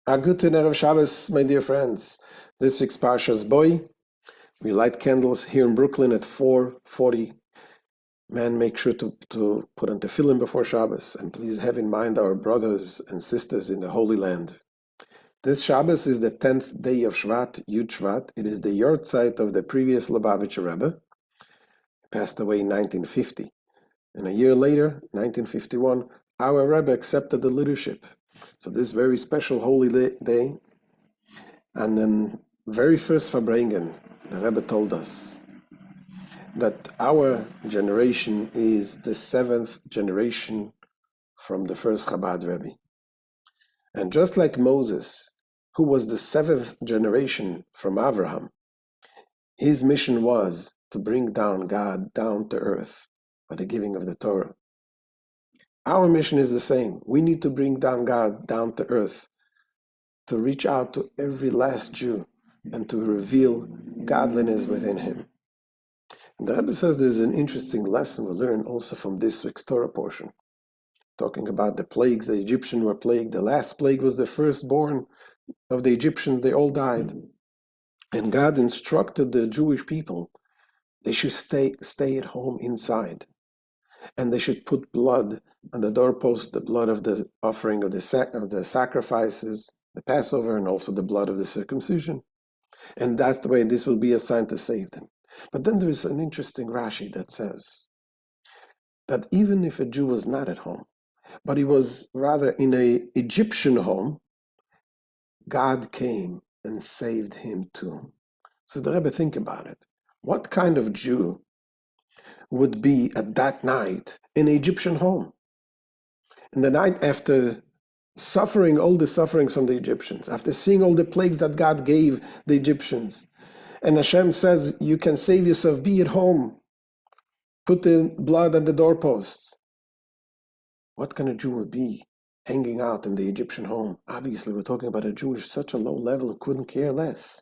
A guten Erev Shabbos, my dear friends. This week's Parshas Boy. We light candles here in Brooklyn at 4:40. Man, make sure to put on tefillin before Shabbos, and please have in mind our brothers and sisters in the Holy Land. This Shabbos is the 10th day of Shevat, Yud Shevat. It is the yortzeit of the previous Lubavitcher Rebbe. He passed away in 1950. And a year later, 1951, our Rebbe accepted the leadership. So this very special holy day. And then very first Farbrengen, the Rebbe told us that our generation is the 7th generation from the first Chabad Rebbe. And just like Moses, who was the 7th generation from Abraham, his mission was to bring down God down to earth by the giving of the Torah. Our mission is the same. We need to bring down God down to earth, to reach out to every last Jew and to reveal godliness within him. And the Rebbe says there's an interesting lesson we learn also from this week's Torah portion, talking about the plagues. The Egyptians were plagued. The last plague was the firstborn of the Egyptians. They all died. And God instructed the Jewish people they should stay at home inside. And they should put blood on the doorpost, the blood of the offering of the sacrifices, the Passover, and also the blood of the circumcision. And that way, this will be a sign to save them. But then there is an interesting Rashi that says that even if a Jew was not at home, but he was rather in an Egyptian home, God came and saved him too. So the Rebbe, think about it. What kind of Jew would be at that night in an Egyptian home? And the night after suffering all the sufferings from the Egyptians, after seeing all the plagues that God gave the Egyptians, and Hashem says, you can save yourself, be at home, put the blood on the doorposts. What kind of Jew would be hanging out in the Egyptian home? Obviously, we're talking about a Jew at such a low level who couldn't care less,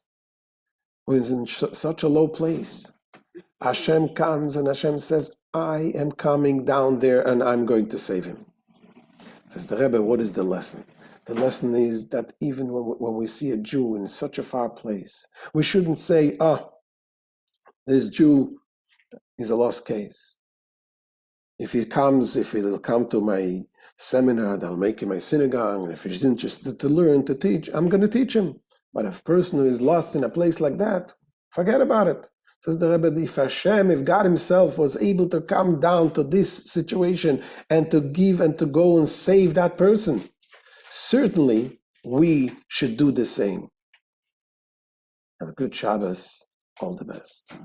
who is in such a low place. Hashem comes and Hashem says, I am coming down there and I'm going to save him. Says the Rebbe, what is the lesson? The lesson is that even when we see a Jew in such a far place, we shouldn't say, this Jew is a lost case. If he'll come to my seminar, I'll make him my synagogue, and if he's interested to learn, to teach, I'm going to teach him. But if a person who is lost in a place like that, forget about it. Says the Rebbe, if God himself was able to come down to this situation and to give and to go and save that person, certainly we should do the same. Have a good Shabbos. All the best.